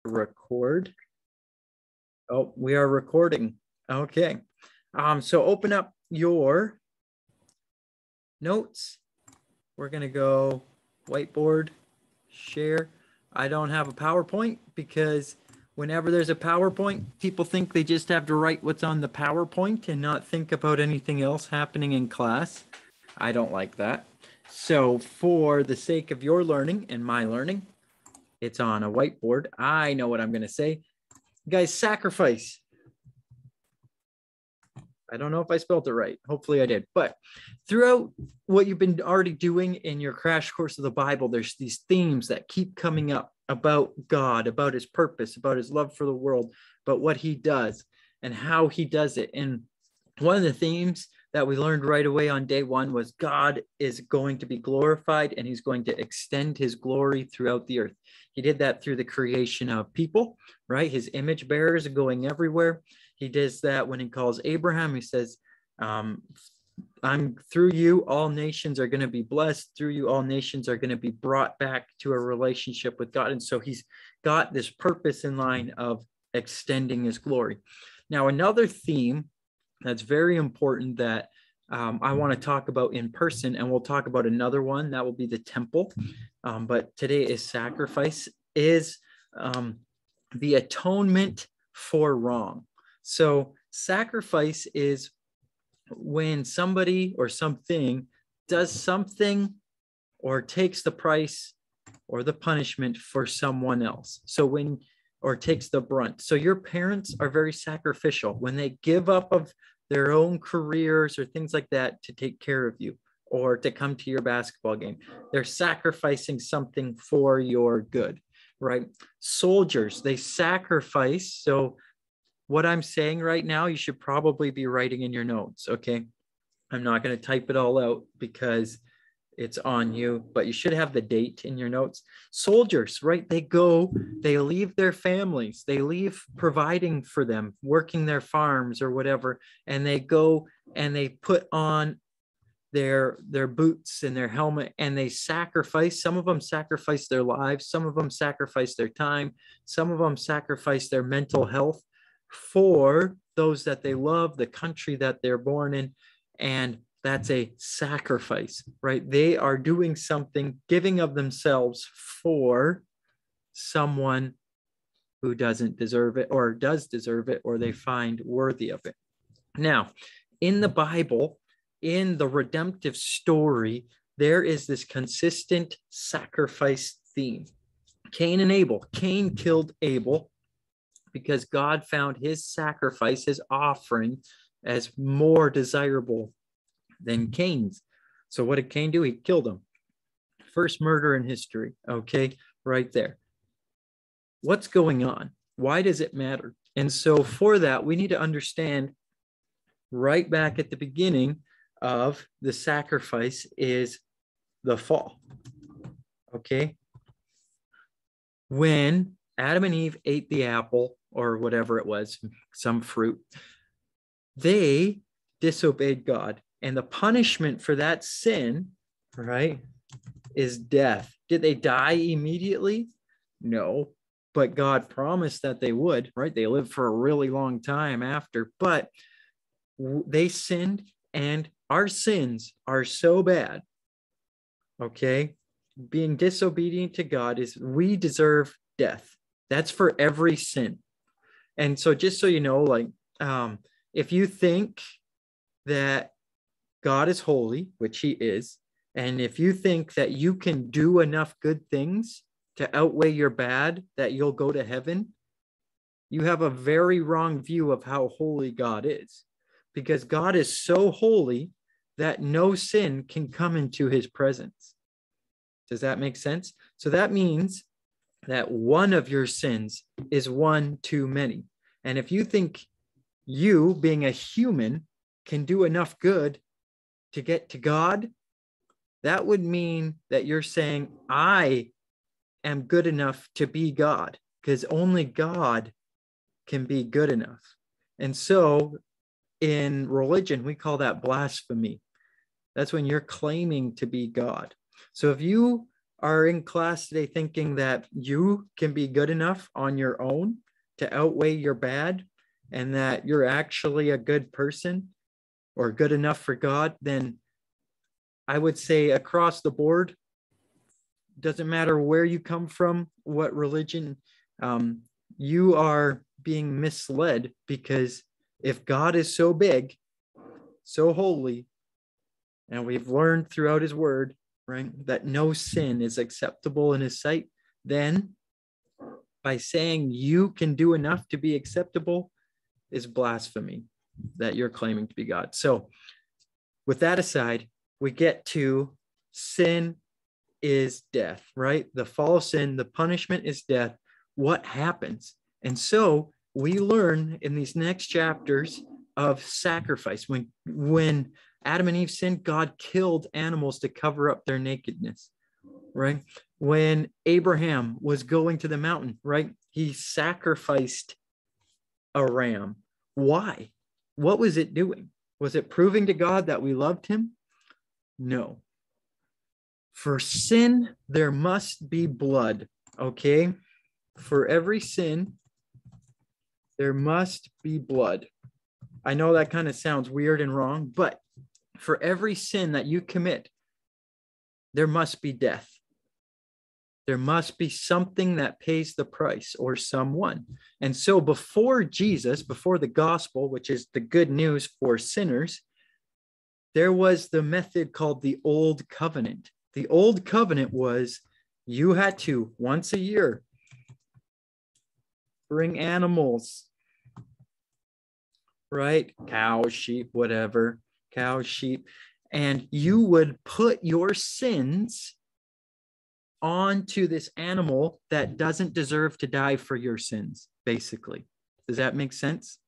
record. Oh, we are recording. Okay. So open up your notes. We're going to go whiteboard, share. I don't have a PowerPoint because whenever there's a PowerPoint, people think they just have to write what's on the PowerPoint and not think about anything else happening in class. I don't like that. So for the sake of your learning and my learning, it's on a whiteboard. I know what I'm going to say. Guys, sacrifice. I don't know if I spelled it right. Hopefully I did. But throughout what you've been already doing in your crash course of the Bible, there's these themes that keep coming up about God, about his purpose, about his love for the world, about what he does and how he does it. And one of the themes that we learned right away on day one was God is going to be glorified and he's going to extend his glory throughout the earth. He did that through the creation of people, right? His image bearers are going everywhere. He does that when he calls Abraham. He says, I'm through you, all nations are going to be blessed. Through you, all nations are going to be brought back to a relationship with God. And so he's got this purpose in line of extending his glory. Now, another theme that's very important that I want to talk about in person, and we'll talk about another one, that will be the temple. But today is sacrifice, is the atonement for wrong. So sacrifice is when somebody or something does something or takes the price or the punishment for someone else. So or takes the brunt. So your parents are very sacrificial when they give up of their own careers or things like that to take care of you or to come to your basketball game. They're sacrificing something for your good, right? Soldiers, they sacrifice. So what I'm saying right now, you should probably be writing in your notes, okay? I'm not going to type it all out because it's on you, but you should have the date in your notes. Soldiers, right? They leave their families, they leave providing for them, working their farms or whatever, and they go and they put on their boots and their helmet and they sacrifice. Some of them sacrifice their lives, some of them sacrifice their time, some of them sacrifice their mental health for those that they love, the country that they're born in, and that's a sacrifice, right? They are doing something, giving of themselves for someone who doesn't deserve it or does deserve it or they find worthy of it. Now, in the Bible, in the redemptive story, there is this consistent sacrifice theme. Cain and Abel. Cain killed Abel because God found his sacrifice, his offering, as more desirable than Cain's. So what did Cain do? He killed him. First murder in history. Okay, right there. What's going on? Why does it matter? And so for that, we need to understand right back at the beginning of the sacrifice is the fall. Okay. When Adam and Eve ate the apple or whatever it was, some fruit, they disobeyed God. And the punishment for that sin, right, is death. Did they die immediately? No, but God promised that they would, right? They lived for a really long time after, but they sinned, and our sins are so bad, okay? Being disobedient to God is we deserve death. That's for every sin. And so just so you know, like, if you think that God is holy, which he is, and if you think that you can do enough good things to outweigh your bad, that you'll go to heaven, you have a very wrong view of how holy God is. Because God is so holy that no sin can come into his presence. Does that make sense? So that means that one of your sins is one too many. And if you think you, being a human, can do enough good to get to God, that would mean that you're saying, I am good enough to be God, because only God can be good enough. And so in religion, we call that blasphemy. That's when you're claiming to be God. So if you are in class today thinking that you can be good enough on your own to outweigh your bad and that you're actually a good person or good enough for God, then I would say across the board, doesn't matter where you come from, what religion, you are being misled, because if God is so big, so holy, and we've learned throughout his word, right, that no sin is acceptable in his sight, then by saying you can do enough to be acceptable is blasphemy that you're claiming to be God. So with that aside, we get to sin is death, right? The fall of sin, the punishment is death. What happens? And so we learn in these next chapters of sacrifice. When Adam and Eve sinned, God killed animals to cover up their nakedness, right? When Abraham was going to the mountain, right, he sacrificed a ram. Why? What was it doing? Was it proving to God that we loved him? No. For sin, there must be blood, okay? For every sin, there must be blood. I know that kind of sounds weird and wrong, but for every sin that you commit, there must be death. There must be something that pays the price, or someone. And so before Jesus, before the gospel, which is the good news for sinners, there was the method called the Old Covenant. The Old Covenant was you had to, once a year, bring animals, right? Cows, sheep, whatever, cows, sheep. And you would put your sins onto this animal that doesn't deserve to die for your sins, basically. Does that make sense?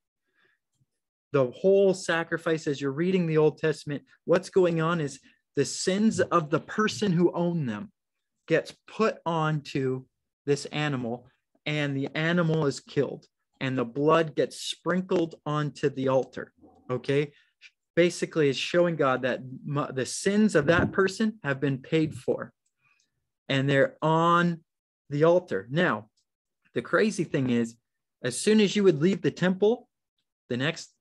The whole sacrifice, as you're reading the Old Testament, what's going on is the sins of the person who owned them gets put onto this animal, and the animal is killed, and the blood gets sprinkled onto the altar. Okay, basically it's showing God that the sins of that person have been paid for, and they're on the altar. Now, the crazy thing is, as soon as you would leave the temple, the next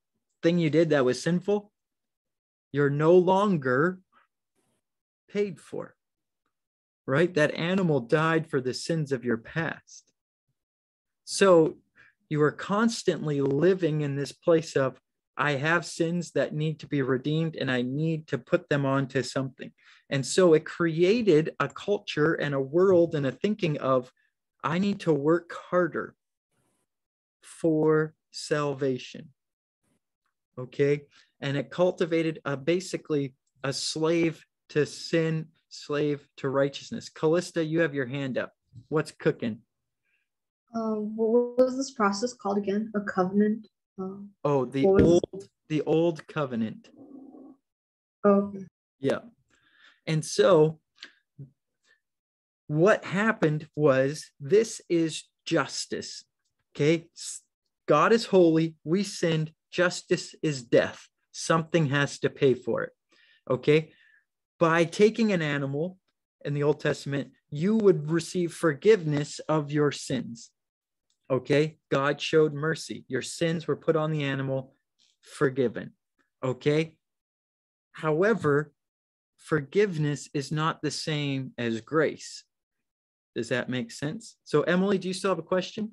thing you did that was sinful, you're no longer paid for, right? That animal died for the sins of your past. So you are constantly living in this place of, I have sins that need to be redeemed and I need to put them onto something. And so it created a culture and a world and a thinking of, I need to work harder for salvation. Okay. And it cultivated basically a slave to sin, slave to righteousness. Callista, you have your hand up. What's cooking? What was this process called again? A covenant? The old covenant. Oh. Yeah. And so what happened was, this is justice. Okay. God is holy. We sinned. Justice is death. Something has to pay for it. Okay. By taking an animal in the Old Testament, you would receive forgiveness of your sins. Okay. God showed mercy. Your sins were put on the animal, forgiven. Okay. However, forgiveness is not the same as grace. Does that make sense? So, Emily, do you still have a question?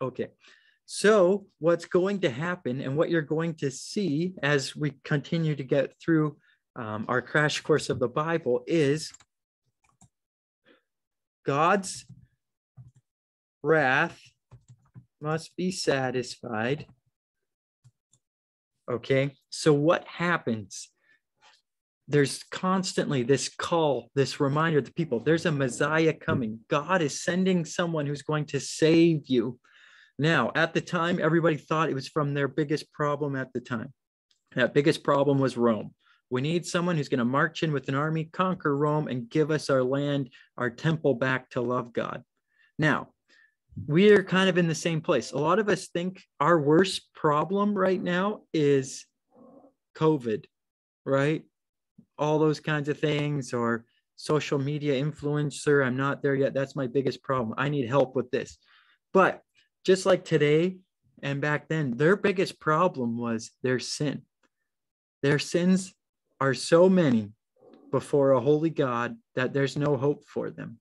Okay. So what's going to happen and what you're going to see as we continue to get through our crash course of the Bible is God's wrath must be satisfied. Okay. So what happens? There's constantly this call, this reminder to people, there's a Messiah coming. God is sending someone who's going to save you. Now, at the time, everybody thought it was from their biggest problem at the time. That biggest problem was Rome. We need someone who's going to march in with an army, conquer Rome, and give us our land, our temple back to love God. Now, we are kind of in the same place. A lot of us think our worst problem right now is COVID, right? All those kinds of things, or social media influencer. I'm not there yet. That's my biggest problem. I need help with this. But just like today and back then, their biggest problem was their sin. Their sins are so many before a holy God that there's no hope for them.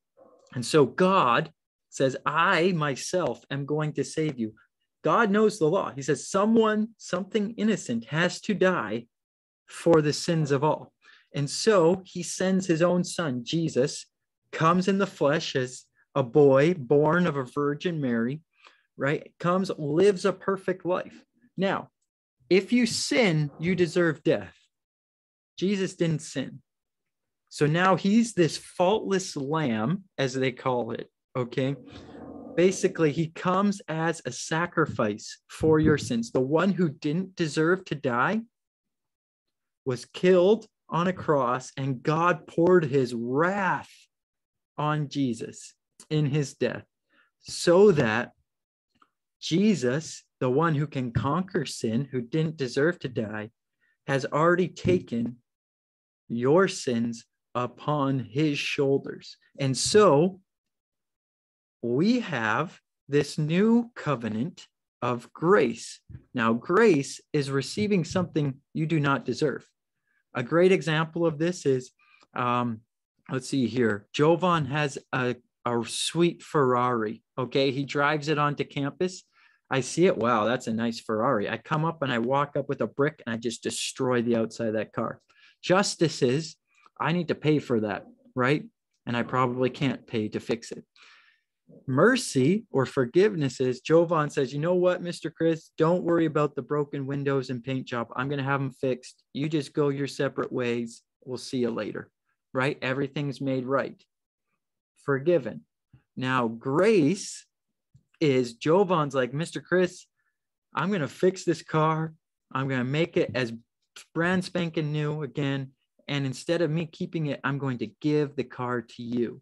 And so God says, I myself am going to save you. God knows the law. He says, something innocent has to die for the sins of all. And so he sends his own son, Jesus, comes in the flesh as a boy born of a Virgin Mary, right? Comes, lives a perfect life. Now, if you sin, you deserve death. Jesus didn't sin. So now he's this faultless lamb, as they call it, okay? Basically, he comes as a sacrifice for your sins. The one who didn't deserve to die was killed on a cross, and God poured his wrath on Jesus in his death so that Jesus, the one who can conquer sin, who didn't deserve to die, has already taken your sins upon his shoulders. And so we have this new covenant of grace. Now, grace is receiving something you do not deserve. A great example of this is, let's see here. Jovan has a sweet Ferrari. Okay, he drives it onto campus. I see it. Wow, that's a nice Ferrari. I come up and I walk up with a brick and I just destroy the outside of that car. Justice is, I need to pay for that, right? And I probably can't pay to fix it. Mercy or forgiveness is, Jovan says, you know what, Mr. Chris, don't worry about the broken windows and paint job. I'm going to have them fixed. You just go your separate ways. We'll see you later, right? Everything's made right. Forgiven. Now, grace is, Jovan's like, Mr. Chris, I'm going to fix this car. I'm going to make it as brand spanking new again. And instead of me keeping it, I'm going to give the car to you.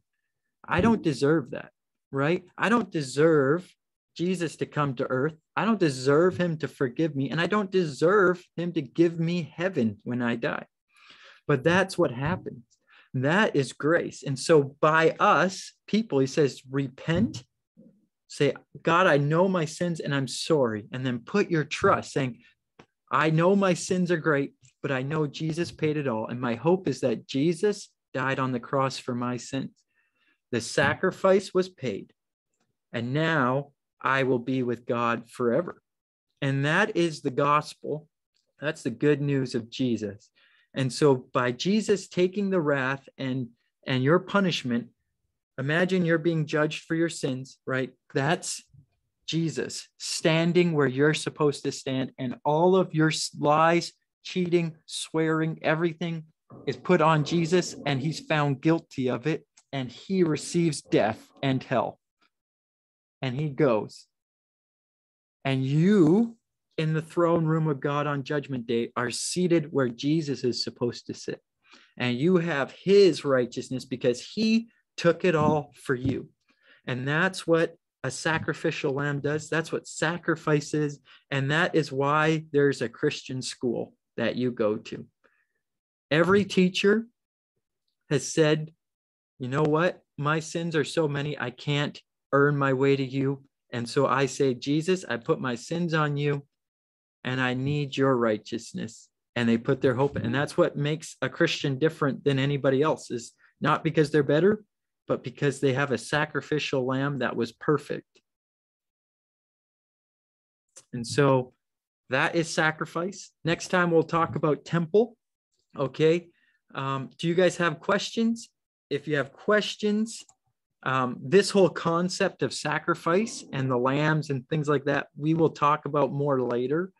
I don't deserve that, right? I don't deserve Jesus to come to earth. I don't deserve him to forgive me. And I don't deserve him to give me heaven when I die. But that's what happens. That is grace. And so by us, people, he says, repent, say, God, I know my sins and I'm sorry. And then put your trust, saying, I know my sins are great, but I know Jesus paid it all. And my hope is that Jesus died on the cross for my sins. The sacrifice was paid. And now I will be with God forever. And that is the gospel. That's the good news of Jesus. And so by Jesus taking the wrath and your punishment, imagine you're being judged for your sins, right? That's Jesus standing where you're supposed to stand, and all of your lies, cheating, swearing, everything is put on Jesus, and he's found guilty of it, and he receives death and hell. And he goes. And you, in the throne room of God on Judgment Day, are seated where Jesus is supposed to sit. And you have his righteousness because he took it all for you. And that's what a sacrificial lamb does. That's what sacrifice is. And that is why there's a Christian school that you go to. Every teacher has said, you know what? My sins are so many, I can't earn my way to you. And so I say, Jesus, I put my sins on you and I need your righteousness. And they put their hope in. And that's what makes a Christian different than anybody else, is not because they're better, but because they have a sacrificial lamb that was perfect. And so that is sacrifice. Next time we'll talk about temple. Okay. Do you guys have questions? If you have questions, this whole concept of sacrifice and the lambs and things like that, we will talk about more later.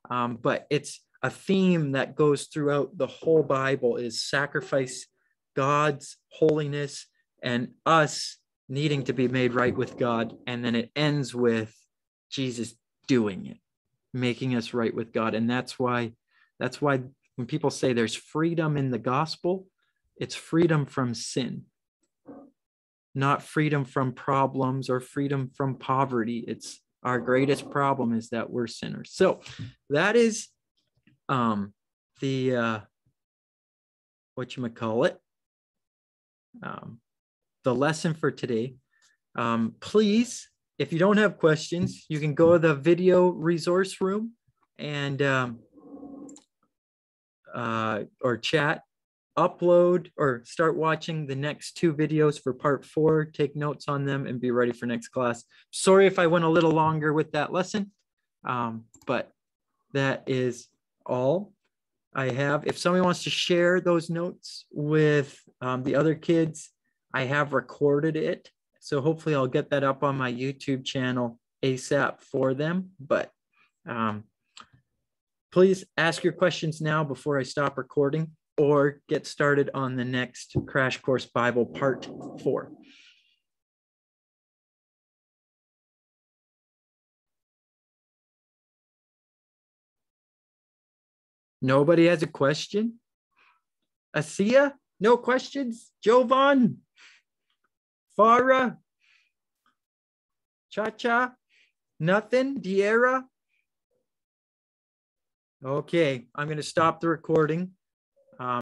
But it's a theme that goes throughout the whole Bible, is sacrifice, God's holiness, and us needing to be made right with God. And then it ends with Jesus doing it, making us right with God. And that's why when people say there's freedom in the gospel, it's freedom from sin, not freedom from problems or freedom from poverty. It's our greatest problem is that we're sinners. So that is whatchamacallit, the lesson for today. Please, if you don't have questions, you can go to the video resource room and or chat, upload or start watching the next 2 videos for part 4, take notes on them and be ready for next class. Sorry if I went a little longer with that lesson, but that is all I have. If somebody wants to share those notes with the other kids, I have recorded it. So hopefully I'll get that up on my YouTube channel ASAP for them. But please ask your questions now before I stop recording, or get started on the next Crash Course Bible part 4. Nobody has a question? Asia, no questions? Jovan? Farah? Cha-Cha? Nothing? Diera? Okay, I'm going to stop the recording.